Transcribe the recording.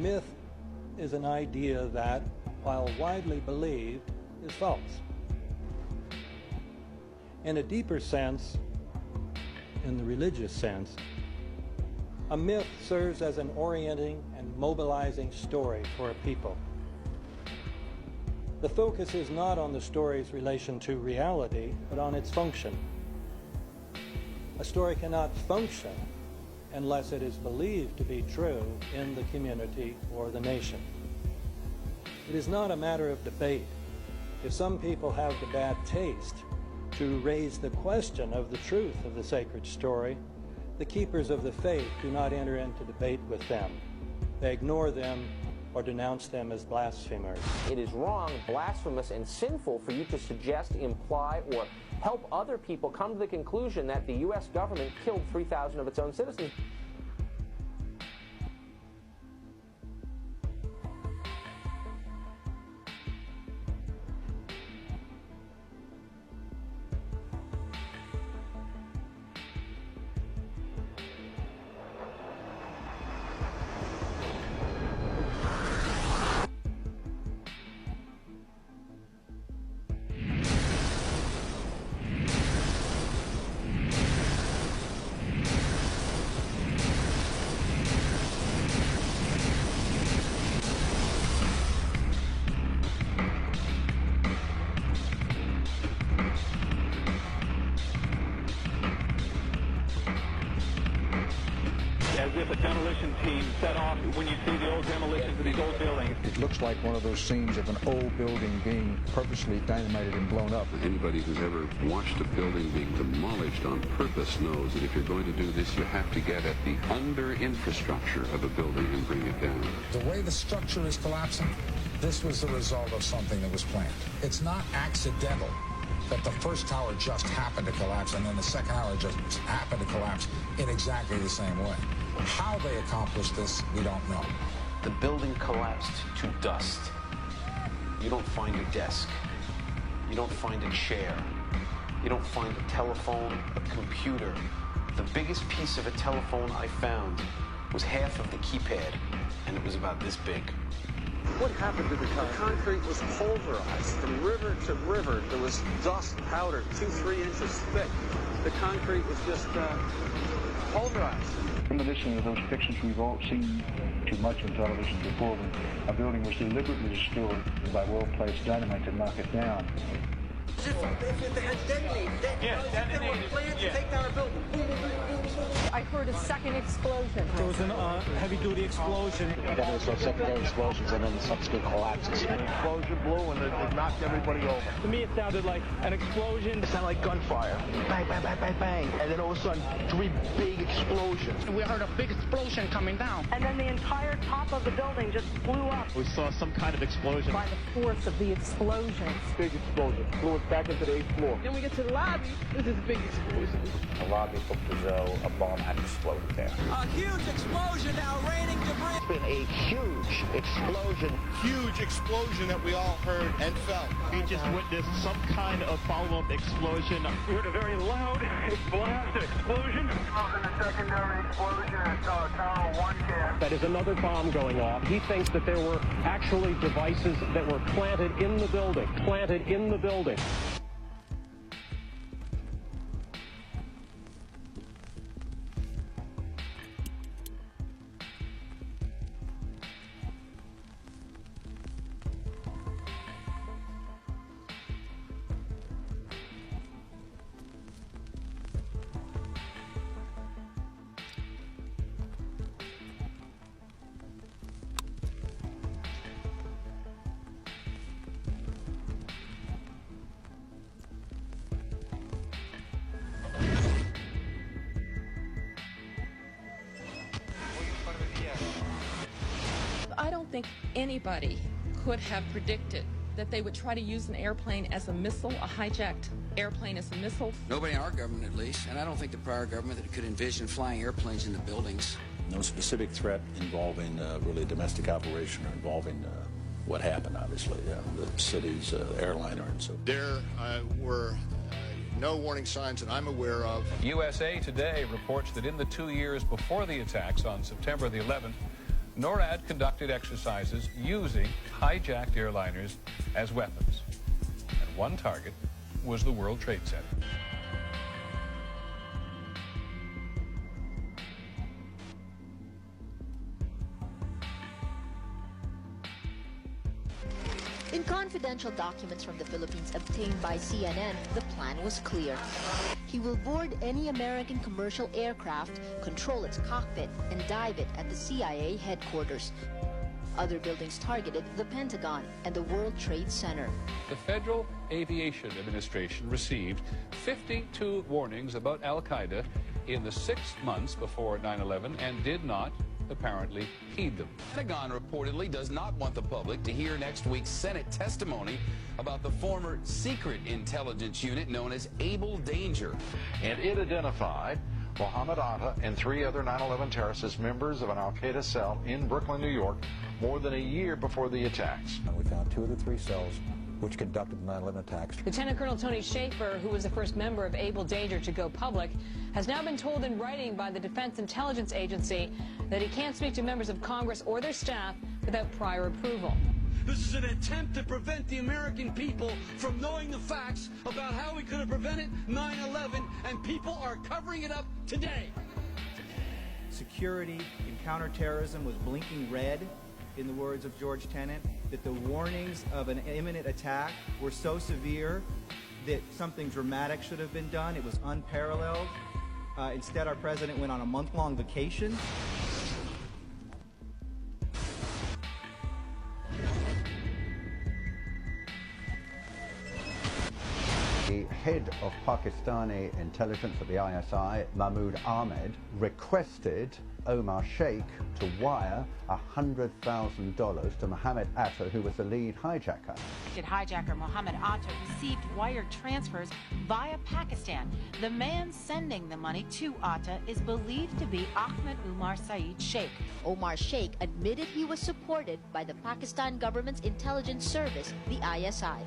myth is an idea that, while widely believed, is false. In a deeper sense, in the religious sense, a myth serves as an orienting and mobilizing story for a people. The focus is not on the story's relation to reality, but on its function. A story cannot function unless it is believed to be true in the community or the nation. It is not a matter of debate. If some people have the bad taste to raise the question of the truth of the sacred story, the keepers of the faith do not enter into debate with them. They ignore them or denounce them as blasphemers. It is wrong, blasphemous, and sinful for you to suggest, imply, or help other people come to the conclusion that the U.S. government killed 3,000 of its own citizens. As if a demolition team set off when you see the old demolitions of these old buildings. It looks like one of those scenes of an old building being purposely dynamited and blown up. Anybody who's ever watched a building being demolished on purpose knows that if you're going to do this, you have to get at the under-infrastructure of a building and bring it down. The way the structure is collapsing, this was the result of something that was planned. It's not accidental that the first tower just happened to collapse and then the second tower just happened to collapse in exactly the same way. How they accomplished this, we don't know. The building collapsed to dust. You don't find a desk. You don't find a chair. You don't find a telephone, a computer. The biggest piece of a telephone I found was half of the keypad, and it was about this big. What happened to the concrete? The concrete was pulverized from river to river. There was dust, powder, 2-3 inches thick. The concrete was just pulverized. In addition to those pictures we've all seen too much on television before, when a building was deliberately destroyed by well-placed dynamite to knock it down. As if they had detonated. They were planned to take down a building. Boom, boom, boom, boom, boom. I heard a second explosion. There was a heavy-duty explosion. Then there was secondary explosions and then subsequent collapses. An explosion blew and it knocked everybody over. To me, it sounded like an explosion. It sounded like gunfire. Bang, bang, bang, bang, bang. And then all of a sudden, 3 big explosions. We heard a big explosion coming down. And then the entire top of the building just blew up. We saw some kind of explosion. By the force of the explosion. Big explosion. Blew us back into the 8th floor. Then we get to the lobby. This is a big explosion. The lobby looked as though a bomb had exploded there. A huge explosion now raining debris. It's been a huge explosion. Huge explosion that we all heard and felt. We just witnessed some kind of follow-up explosion. We heard a very loud blast explosion. The secondary explosion at Tower 1 camp. That is another bomb going off. He thinks that there were actually devices that were planted in the building. Planted in the building. I don't think anybody could have predicted that they would try to use an airplane as a missile, a hijacked airplane as a missile. Nobody in our government, at least, and I don't think the prior government that could envision flying airplanes into buildings. No specific threat involving really a domestic operation or involving what happened, obviously, the city's airliner and so. There were no warning signs that I'm aware of. USA Today reports that in the 2 years before the attacks on September the 11th, NORAD conducted exercises using hijacked airliners as weapons. And one target was the World Trade Center. In confidential documents from the Philippines obtained by CNN, the plan was clear. He will board any American commercial aircraft, control its cockpit, and dive it at the CIA headquarters. Other buildings targeted the Pentagon and the World Trade Center. The Federal Aviation Administration received 52 warnings about Al-Qaeda in the 6 months before 9/11 and did not apparently heed them. The Pentagon reportedly does not want the public to hear next week's Senate testimony about the former secret intelligence unit known as Able Danger. And it identified Mohammed Atta and 3 other 9/11 terrorists as members of an al-Qaeda cell in Brooklyn, New York, more than a year before the attacks. And we found 2 of the 3 cells which conducted the 9/11 attacks. Lieutenant Colonel Tony Schaefer, who was the first member of Able Danger to go public, has now been told in writing by the Defense Intelligence Agency that he can't speak to members of Congress or their staff without prior approval. This is an attempt to prevent the American people from knowing the facts about how we could have prevented 9/11, and people are covering it up today. Security and counterterrorism was blinking red, in the words of George Tenet, that the warnings of an imminent attack were so severe that something dramatic should have been done. It was unparalleled. Instead, our president went on a month-long vacation. The head of Pakistani intelligence at the ISI, Mahmoud Ahmed, requested Omar Sheikh to wire $100,000 to Mohammed Atta, who was the lead hijacker. Hijacker Mohammed Atta received wire transfers via Pakistan. The man sending the money to Atta is believed to be Ahmed Umar Saeed Sheikh. Omar Sheikh admitted he was supported by the Pakistan government's intelligence service, the ISI.